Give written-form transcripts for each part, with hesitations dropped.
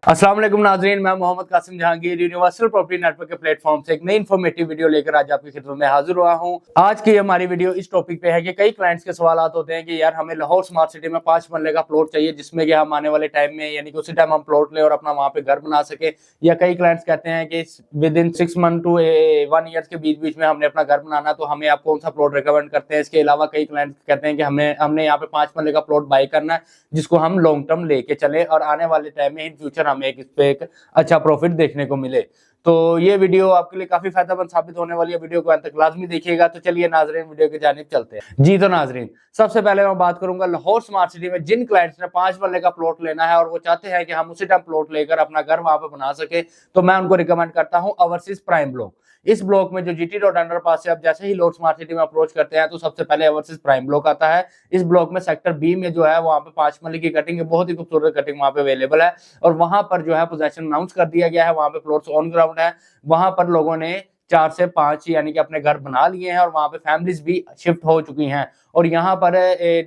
अस्सलाम वालेकुम नाज़रीन, मैं Mohammad Qasim Jahangir universal property network के प्लेटफॉर्म से एक नई इन्फॉर्मेटिव वीडियो लेकर आज आपकी खिदमत में हाजिर हुआ हूं। आज की हमारी वीडियो इस टॉपिक पे है कि कई क्लाइंट्स के सवाल होते हैं कि यार हमें लाहौर स्मार्ट सिटी में 5 मरले का प्लॉट चाहिए जिसमें कि हम आने वाले टाइम में यानी कि उसी टाइम हम प्लॉट लें और अपना वहां पे घर बना सके। या कई क्लाइंट्स कहते हैं कि within 6 month to 1 year के बीच बीच में हमने अपना घर बनाना, तो हमें आप कौन सा प्लॉट रिकमेंड करते हैं। इसके अलावा कई क्लाइंट्स कहते हैं कि हमने यहाँ पे 5 मरले का प्लॉट बाय करना है जिसको हम लॉन्ग टर्म लेके चले और आने वाले टाइम में इन फ्यूचर हमें इस पे एक अच्छा प्रॉफिट देखने को मिले। तो ये वीडियो आपके लिए काफी फायदेमंद साबित होने वाली है। वीडियो को अंत तक लाजमी देखिएगा। तो चलिए नाजरीन, वीडियो की जानिब चलते हैं। जी तो नाजरीन, सबसे पहले मैं बात करूंगा लाहौर स्मार्ट सिटी में जिन क्लाइंट्स ने 5 मरले का प्लॉट लेना है और वो चाहते हैं कि हम उसी टाइम प्लॉट लेकर अपना घर वहां पे बना सके, तो मैं उनको रिकमेंड करता हूं ओवरसीज प्राइम ब्लॉक। इस ब्लॉक में जो जीटी रोड अंडरपास से आप जैसे ही लाहौर स्मार्ट सिटी में अप्रोच करते हैं तो सबसे पहले ओवरसीज प्राइम ब्लॉक आता है। इस ब्लॉक में सेक्टर बी में जो है वहां पे 5 मरले की कटिंग है, बहुत ही खूबसूरत कटिंग वहां पे अवेलेबल है और वहां पर जो है पोजेशन अनाउंस कर दिया गया है। वहां पे प्लॉट्स ऑन ग्राउंड है। वहां पर लोगों ने 4 से 5 यानी कि अपने घर बना लिए हैं और वहां पे फैमिलीज भी शिफ्ट हो चुकी हैं और यहाँ पर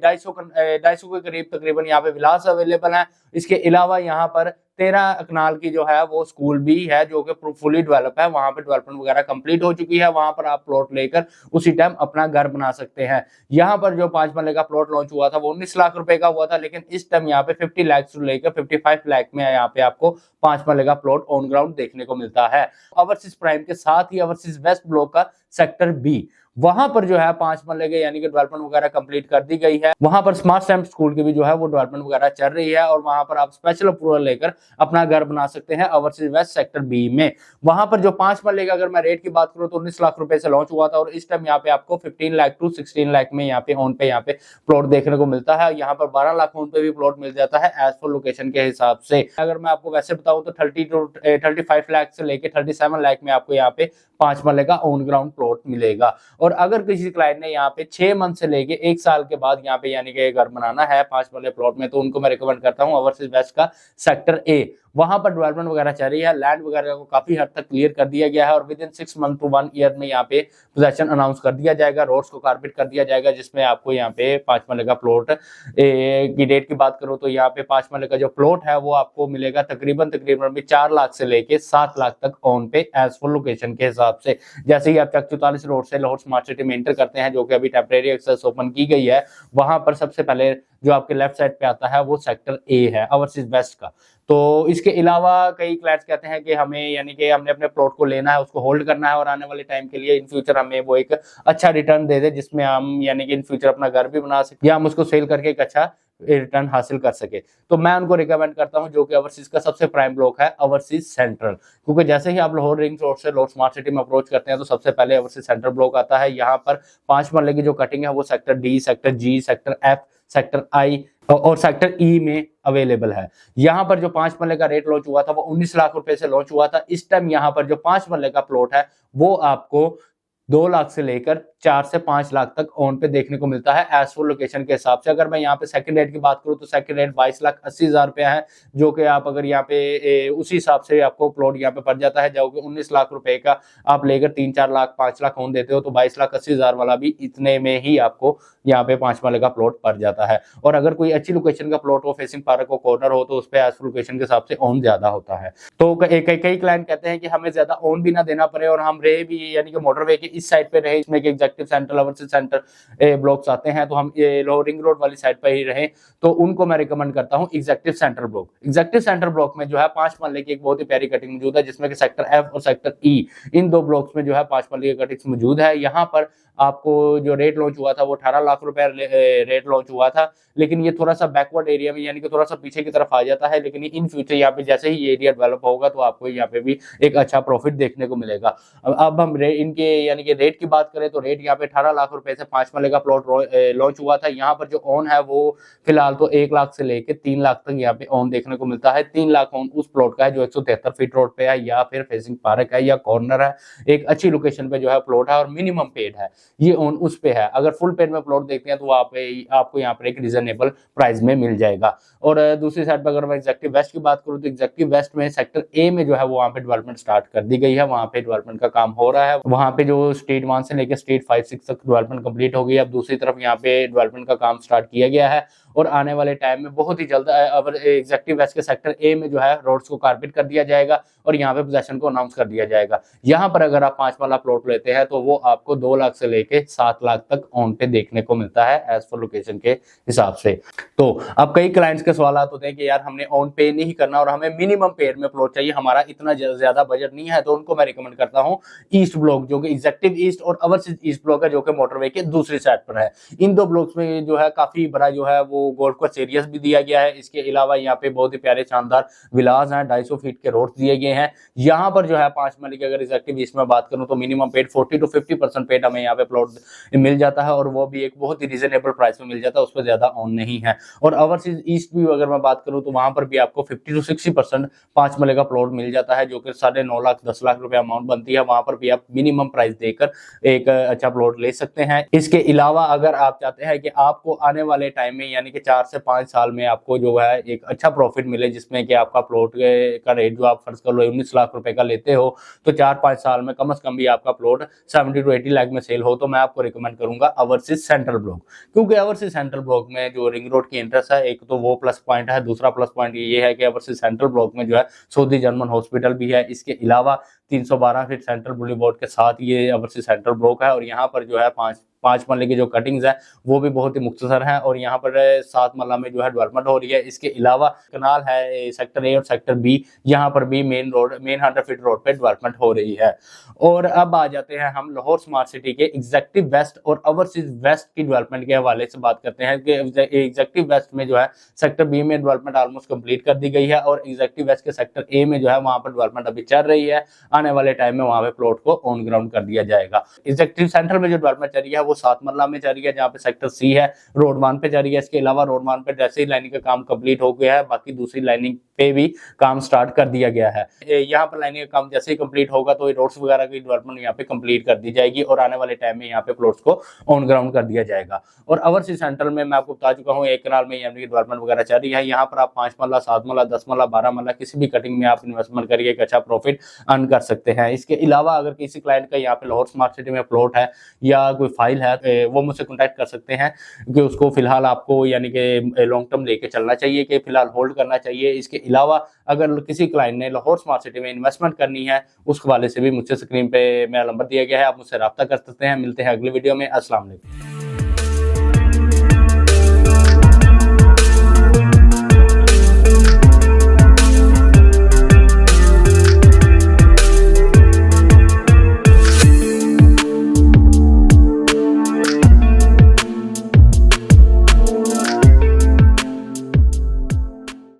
250 के करीब तकरीबन यहाँ पे विलास अवेलेबल है। इसके अलावा यहाँ पर 13 कनाल की जो है वो स्कूल भी है जो कि फुली डेवलप है। वहां पर डेवलपमेंट वगैरह कंप्लीट हो चुकी है। वहां पर आप प्लॉट लेकर उसी टाइम अपना घर बना सकते हैं। यहाँ पर जो 5 मरले का प्लॉट लॉन्च हुआ था वो 19 लाख रुपए का हुआ था, लेकिन इस टाइम यहाँ पे 50 लाख से लेकर 55 लाख में यहाँ पे आपको 5 मरले का प्लॉट ऑन ग्राउंड देखने को मिलता है। ओवरसीज प्राइम के साथ ही ओवरसीज वेस्ट ब्लॉक का सेक्टर बी, वहां पर जो है 5 मरले के यानी कि डेवलपमेंट वगैरह कंप्लीट कर दी गई है। वहां पर स्मार्ट स्टैम्प स्कूल की भी जो है वो डेवलपमेंट वगैरह चल रही है और वहां पर आप स्पेशल अप्रूवल लेकर अपना घर बना सकते हैं ओवरसीज वेस्ट सेक्टर बी में। वहां पर जो 5 मरले का अगर मैं रेट की बात करूं तो 19 लाख रुपए से लॉन्च हुआ था और इस टाइम यहाँ पे आपको 15 लाख टू 16 लाख में यहाँ पे प्लॉट देखने को मिलता है। यहाँ पर 12 लाख ऑन पे भी प्लॉट मिल जाता है एज पर लोकेशन के हिसाब से। अगर मैं आपको वैसे बताऊं तो 30 टू 35 लाख से लेकर 37 लाख में आपको यहाँ पे 5 मरले का ऑन ग्राउंड प्लॉट मिलेगा। और अगर किसी क्लाइंट ने यहाँ पे 6 मंथ से लेके 1 साल के बाद यहाँ पे यानी कि घर बनाना है 5 मरले प्लॉट में, तो उनको मैं रिकमेंड करता हूँ ओवरसीज वेस्ट का सेक्टर ए। वहां पर डेवलपमेंट वगैरह चल रही है, लैंड वगैरह को काफी हद तक क्लियर कर दिया गया है और within 6 month to 1 year में यहाँ पे पोजेशन अनाउंस कर दिया जाएगा, रोड्स को कारपेट कर दिया जाएगा, जिसमें आपको यहाँ पे 5 मरले का प्लॉट की डेट की बात करूं तो यहाँ पे 5 मरले का जो प्लॉट है वो आपको मिलेगा तकरीबन 4 लाख से लेके 7 लाख तक ऑन पे एज पर लोकेशन के हिसाब से। जैसे ही आप चक 44 रोड से लाहौर स्मार्ट सिटी में एंटर करते हैं जो कि अभी टेम्परेरी एक्सेस ओपन की गई है, वहां पर सबसे पहले जो आपके लेफ्ट साइड पे आता है वो सेक्टर ए है ओवरसीज वेस्ट का। तो इसके अलावा कई क्लाइंट्स कहते हैं कि हमें यानी कि हमने अपने प्लॉट को लेना है, उसको होल्ड करना है और आने वाले टाइम के लिए इन फ्यूचर हमें वो एक अच्छा रिटर्न दे दे जिसमें हम यानी कि इन फ्यूचर अपना घर भी बना सके या हम उसको सेल करके एक अच्छा रिटर्न हासिल कर सके। तो मैं उनको रिकमेंड करता हूं जो कि ओवरसीज का सबसे प्राइम ब्लॉक है ओवरसीज सेंट्रल, क्योंकि जैसे ही आप लाहौर रिंग रोड से लाहौर स्मार्ट सिटी में अप्रोच करते हैं तो सबसे पहले ओवरसीज सेंट्रल ब्लॉक आता है। यहाँ पर 5 मरले की जो कटिंग है वो sector D, sector G, sector F, sector I और सेक्टर ई में अवेलेबल है। यहाँ पर जो 5 मरले का रेट लॉन्च हुआ था वो 19 लाख रुपए से लॉन्च हुआ था। इस टाइम यहाँ पर जो 5 मरले का प्लॉट है वो आपको 2 लाख से लेकर 4 से 5 लाख तक ऑन पे देखने को मिलता है एज पर लोकेशन के हिसाब से। अगर मैं यहाँ पे सेकंड रेट की बात करूँ तो सेकंड रेट 22,80,000 रुपया है, जो कि आप अगर यहाँ पे उसी हिसाब से आपको प्लॉट यहाँ पे पड़ जाता है जो कि 19 लाख रुपए का आप लेकर 3-4 लाख 5 लाख ऑन देते हो तो 22,80,000 वाला भी इतने में ही आपको यहाँ पे 5 मरले का प्लॉट पड़ जाता है। और अगर कोई अच्छी लोकेशन का प्लॉट हो, फेसिंग पार्क हो, कॉर्नर हो, तो उस पर एज पर लोकेशन के हिसाब से ऑन ज्यादा होता है। तो कई क्लाइंट कहते हैं कि हमें ज्यादा ऑन भी ना देना पड़े और हम रहे भी यानी कि मोटरवे के इस साइड पे रहे, इसमें executive centre overseas centre blocks आते हैं तो हम लाहौर रिंग रोड वाली साइड पर ही रहे, तो उनको मैं रिकमेंड करता हूं executive centre block. Executive centre block में जो है 5 मरले की एक बहुत ही प्यारी कटिंग मौजूद है जिसमें कि सेक्टर एफ और सेक्टर ई, इन 2 ब्लॉक्स में जो है 5 मरले की कटिंग मौजूद है। यहाँ पर आपको जो रेट लॉन्च हुआ था वो 18 लाख रुपए रेट लॉन्च हुआ था, लेकिन ये थोड़ा सा बैकवर्ड एरिया में यानी कि थोड़ा सा पीछे की तरफ आ जाता है, लेकिन इन फ्यूचर यहाँ पे जैसे ही एरिया डेवलप होगा तो आपको यहाँ पे भी एक अच्छा प्रॉफिट देखने को मिलेगा। अब हम इनके यानी कि रेट की बात करें तो रेट यहाँ पे 18 लाख रुपए से 5 मरले का प्लॉट लॉन्च हुआ था। यहाँ पर जो ऑन है वो फिलहाल तो 1 लाख से लेकर 3 लाख तक यहाँ पे ऑन देखने को मिलता है। 3 लाख ऑन उस प्लॉट का है जो 173 फीट रोड पे है या फिर फेसिंग पार्क है या कॉर्नर है, एक अच्छी लोकेशन पे जो है प्लॉट है और मिनिमम पेड है, ये ऑन उस पे है। अगर फुल पेड में प्लॉट देखते हैं तो आपको यहाँ पर एक रीजनेबल प्राइस में मिल जाएगा। और दूसरी साइड पर अगर मैं एग्जेक्टिव वेस्ट की बात करूँ तो एग्जेक्टिव वेस्ट में सेक्टर ए में जो है वो वहाँ पे डेवलपमेंट स्टार्ट कर दी गई है, वहाँ पे डेवलपमेंट का काम हो रहा है। वहाँ पे जो स्टेट 1 से लेकर स्टेट 5-6 तक डेवलपमेंट कंप्लीट हो गई है। अब दूसरी तरफ यहाँ पे डेवलपमेंट का काम स्टार्ट किया गया है और आने वाले टाइम में बहुत ही जल्द एग्जीक्यूटिव वेस्ट के सेक्टर ए में जो है रोड्स को कारपेट कर दिया जाएगा और यहाँ पे पोजेशन को अनाउंस कर दिया जाएगा। यहाँ पर अगर आप 5 वाला प्लॉट लेते हैं तो वो आपको 2 लाख से लेके 7 लाख तक ऑन पे देखने को मिलता है एज पर लोकेशन के हिसाब से। तो अब कई क्लाइंट्स के सवाल होते हैं कि यार हमने ऑन पे नहीं करना और हमें मिनिमम पेड में प्लॉट चाहिए, हमारा इतना ज्यादा बजट नहीं है, तो उनको मैं रिकमेंड करता हूँ ईस्ट ब्लॉक जो कि एग्जीक्यूटिव ईस्ट और ओवरसीज ईस्ट ब्लॉक है जो कि मोटरवे के दूसरी साइड पर है। इन 2 ब्लॉक्स में जो है काफी बड़ा जो है वो गोल्फ कोर्स एरियाज भी दिया गया है। इसके अलावा यहाँ पे बहुत ही प्यारे शानदार विलास हैं, 250 फीट के रोड दिए गए हैं। यहाँ पर जो है 5 मरले की अगर एग्जीक्यूटिव ईस्ट में बात करूँ तो मिनिमम पेड 40 to 50% पेड हमें यहाँ पे प्लॉट मिल जाता है और वो भी एक बहुत ही रीजनेबल प्राइस में मिल जाता है, उस पर ज्यादा ऑन नहीं है। और ओवरसीज ईस्ट भी अगर मैं बात करूँ तो वहां पर भी आपको 50 to 60% 5 मरले का प्लॉट मिल जाता है जो कि 9.5 लाख 10 लाख रुपए अमाउंट बनती है। वहां पर भी आप मिनिमम प्राइस देकर एक अच्छा प्लॉट ले सकते हैं। इसके अलावा अगर आप चाहते हैं कि आपको आने वाले टाइम में यानी कि 4 से 5 साल में आपको जो है एक अच्छा प्रॉफिट मिले, जिसमें कि आपका प्लॉट का रेट जो आप फर्ज कर लो 19 लाख रुपए का लेते हो तो 4-5 साल में कम से कम भी आपका प्लॉट 70 to 80 लाख में सेल हो, तो मैं आपको रिकमेंड करूंगा ओवरसीज सेंट्रल ब्लॉक। क्योंकि ओवरसीज सेंट्रल ब्लॉक में जो रिंग रोड की इंटरेस्ट है, एक तो वो प्लस पॉइंट है, दूसरा प्लस पॉइंट ये है कि ओवरसीज सेंट्रल ब्लॉक में जो है सऊदी जर्मन हॉस्पिटल भी है। इसके अलावा 312 फीट सेंट्रल बुलेवार्ड के साथ ये ओवरसीज सेंट्रल ब्लॉक है और यहाँ पर जो है 5 मरले की जो कटिंग्स है वो भी बहुत ही मुख्तसर है और यहाँ पर 7 मरला में जो है डेवलपमेंट हो रही है। इसके अलावा कनाल है सेक्टर ए और सेक्टर बी, यहाँ पर भी मेन 100 फीट रोड पे डेवलपमेंट हो रही है। और अब आ जाते हैं हम लाहौर स्मार्ट सिटी के एग्जीक्यूटिव वेस्ट और ओवरसीज वेस्ट की डेवलपमेंट के हवाले से बात करते हैं कि एग्जीक्यूटिव वेस्ट में जो है सेक्टर बी में डेवलपमेंट ऑलमोस्ट कंप्लीट कर दी गई है और एग्जीक्यूटिव वेस्ट के सेक्टर ए में जो है वहां पर डेवलपमेंट अभी चल रही है। आने वाले टाइम में वहां पे प्लॉट को ऑन ग्राउंड कर दिया जाएगा। एग्जीक्यूटिव सेंटर में जो डेवलपमेंट चल रही है वो 7 मरला में चल रही है जहाँ पे सेक्टर सी है, रोड 1 पे चल रही है। इसके अलावा रोड 1 पे जैसे ही लाइनिंग का काम कंप्लीट हो गया है, बाकी दूसरी लाइनिंग पे भी काम स्टार्ट कर दिया गया है। यहाँ पर लाइनिंग का काम जैसे ही कंप्लीट होगा तो रोड्स वगैरह की डेवलपमेंट यहाँ पे कंप्लीट कर दी जाएगी और आने वाले टाइम में यहाँ पे प्लॉट्स को ऑन ग्राउंड कर दिया जाएगा। और ओवरसीज सेंटर में मैं आपको बता चुका हूँ एक कनाल में यानी कि डेवलपमेंट वगैरह चल रही है। यहाँ पर आप 5 मरला 7 मरला 10 मरला 12 मरला किसी भी कटिंग में आप इन्वेस्टमेंट करके एक अच्छा प्रॉफिट अर्न कर सकते हैं। इसके अलावा अगर किसी क्लाइंट का यहाँ पे लाहौर स्मार्ट सिटी में प्लॉट है या कोई फाइल है वो मुझसे कॉन्टैक्ट कर सकते हैं कि उसको फिलहाल आपको यानी कि लॉन्ग टर्म लेके चलना चाहिए कि फिलहाल होल्ड करना चाहिए। इसके अलावा अगर किसी क्लाइंट ने लाहौर स्मार्ट सिटी में इन्वेस्टमेंट करनी है उस हवाले से भी मुझसे स्क्रीन पे मेरा नंबर दिया गया है, आप मुझसे रब्ता कर सकते हैं। मिलते हैं अगली वीडियो में। अस्सलाम वालेकुम।